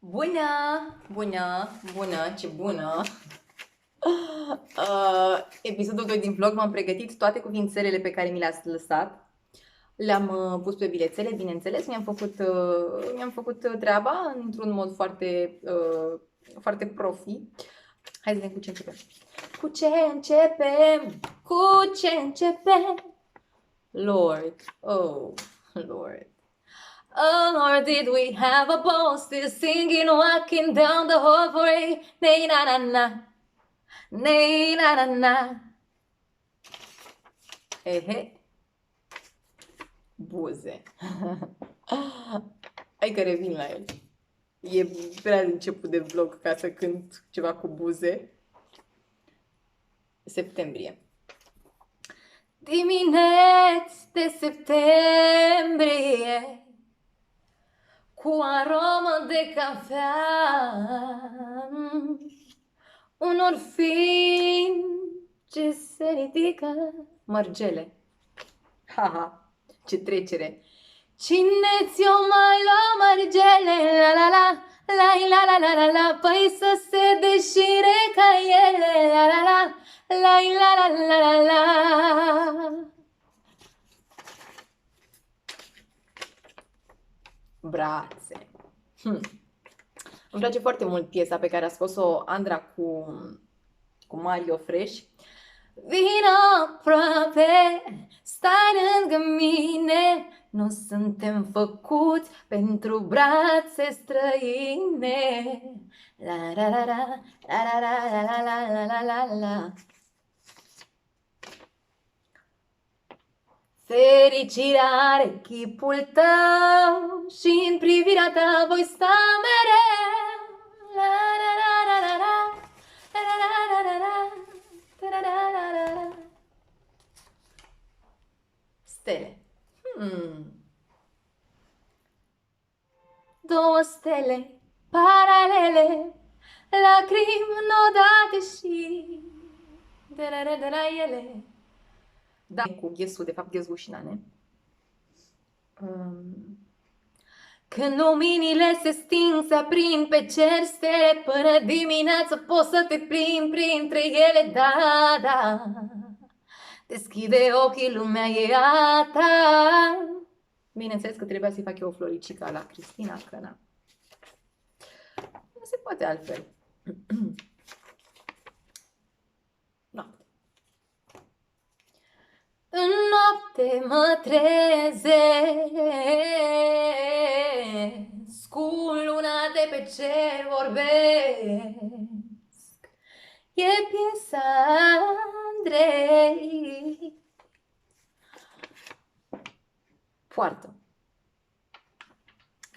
Bună! Bună! Bună! Ce bună! Episodul 2 din vlog m-am pregătit toate cuvințelele pe care mi le-ați lăsat. Le-am pus pe bilețele, bineînțeles, mi-am făcut treaba într-un mod foarte profi. Hai să vedem cu ce începem. Cu ce începem? Cu ce începem? Lord, oh, Lord. Oh Lord, did we have a ball still singing, walking down the hallway? Nay na na na, nay na na na. Ehe, buze. Hai că revin la el. E prea de început de vlog ca să cânt ceva cu buze. Septembrie. Dimineți de septembrie, cu aromă de cafea, unor finge se ridică mărgele. Haha, ce trecere! Cine ți-o mai lua mărgele? La la la, la la la la la la, păi să se deșire ca ele. La la la, la la la la la la. Brațe. Îmi place foarte mult piesa pe care a scos-o Andra cu Mario Fresh. Vino aproape, stai lângă mine, nu suntem făcuți pentru brațe străine. La la la la, la la la la la la la la la. Fericirea are chipul tău și în privirea ta voi sta mereu. La la la la la la, la la la la la la, la la la la la. Stele. Două stele paralele, lacrimi nodate și de la ele. Da, cu ghesul, de fapt ghezgușinane. Când luminile se sting, se aprind pe cer stele, până dimineață poți să te plimbi printre ele, da, da. Deschide ochii, lumea e a ta. Bineînțeles că trebuia să-i fac eu o floricică la Cristina, că na. Nu se poate altfel. Noapte. În noapte mă trezesc cu luna de pe cer vorbesc. E piesa Andrei. Poartă.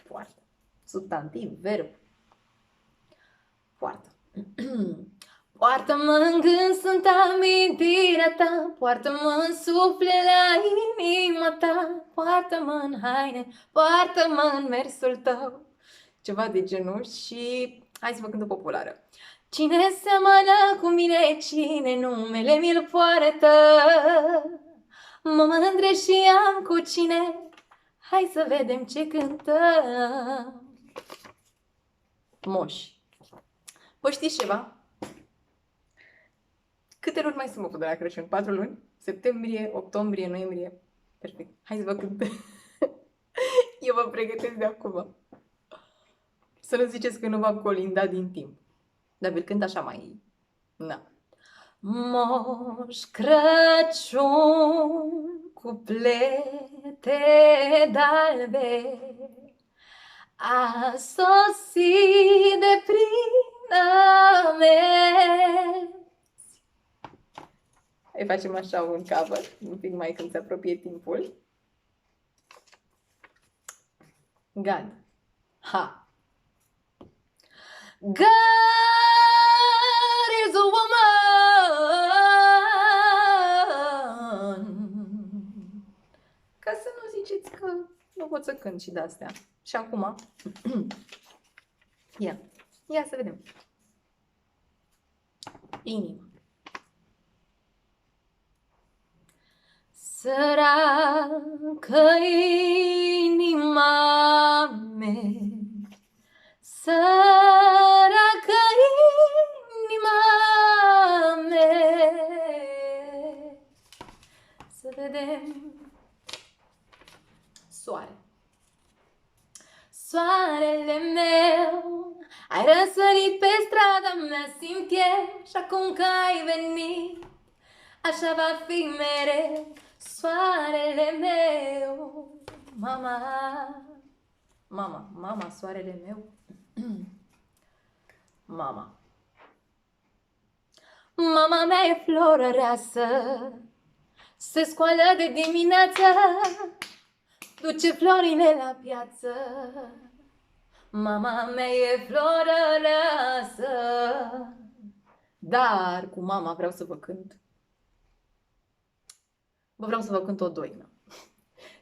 Poartă. Substantiv, verb. Poartă. Poartă-mă în gând, sunt amintirea ta, poartă-mă în suflet la inima ta, poartă-mă în haine, poartă-mă în mersul tău. Ceva de genul și hai să vă cânt o populară. Cine seamănă cu mine, cine numele mi-l poartă, mă mândre și am cu cine, hai să vedem ce cântăm. Moși. Vă știți ceva? Câte luni mai sunt, mă, de la Crăciun? 4 luni? Septembrie, octombrie, noiembrie. Perfect. Hai să vă cânt. Eu vă pregătesc de acum. Să nu ziceți că nu v-am colindat din timp. Dar vi-l cânt așa mai... Na. Moș Crăciun cu plete d'albe a sosit de prin amenzi. Îi facem așa un cover, un pic mai când se apropie timpul. God. Ha. God is a woman. Ca să nu ziceți că nu pot să cânt și de-astea. Și acum, ia să vedem. Inima. Săracă inima mea, Săracă inima mea. Să vedem. Soare. Soarele meu, ai răsărit pe strada mea, simt eu, și acum că ai venit, așa va fi mereu. Soarele meu, mama, mama, soarele meu, mama. Mama mea e florăreasă, se scoală de dimineață, duce florile la piață. Mama mea e florăreasă, dar cu mama vreau să vă cânt. Vreau să vă cânt o doină.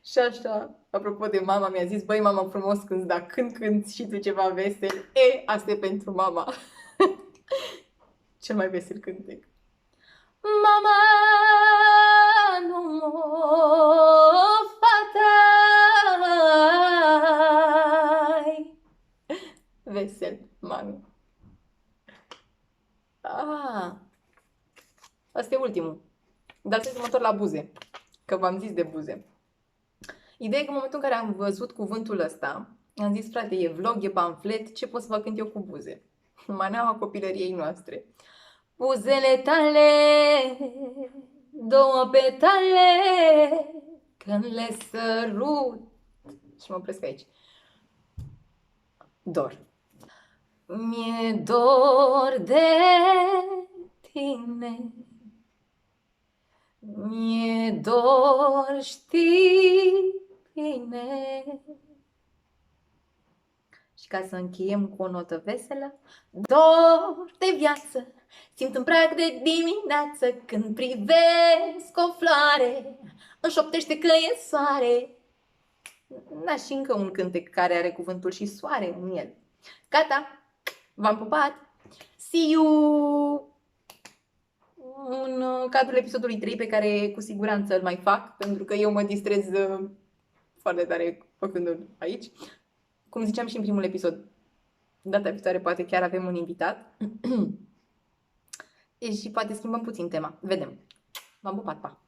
Și așa, apropo de mama, mi-a zis, băi, mama, frumos cânti, dar când și tu ceva vesel, asta e pentru mama. Cel mai vesel cântec. Mama, nu mă fatai. Vesel, mami. Asta e ultimul. Dar să mă întorc la buze, că v-am zis de buze. Ideea e că în momentul în care am văzut cuvântul ăsta, am zis, frate, e vlog, e pamflet, ce pot să fac când eu cu buze? Maneaua copilăriei noastre. Buzele tale, două petale, când le sărut. Și mă opresc aici. Dor. Mi-e dor de tine. Mi-e dor, știi bine. Și ca să încheiem cu o notă veselă, dor de viață, simt în prag de dimineață, când privesc o floare, îmi șoptește că e soare. Și încă un cântec care are cuvântul și soare în el. Gata, v-am pupat! See you! În cadrul episodului 3, pe care cu siguranță îl mai fac, pentru că eu mă distrez foarte tare făcându-l aici. Cum ziceam și în primul episod, data viitoare poate chiar avem un invitat. Și poate schimbăm puțin tema. Vedem. V-am pupat, pa!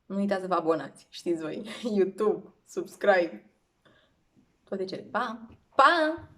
Nu uitați să vă abonați, știți voi, YouTube, subscribe, toate cele. Pa! Pa!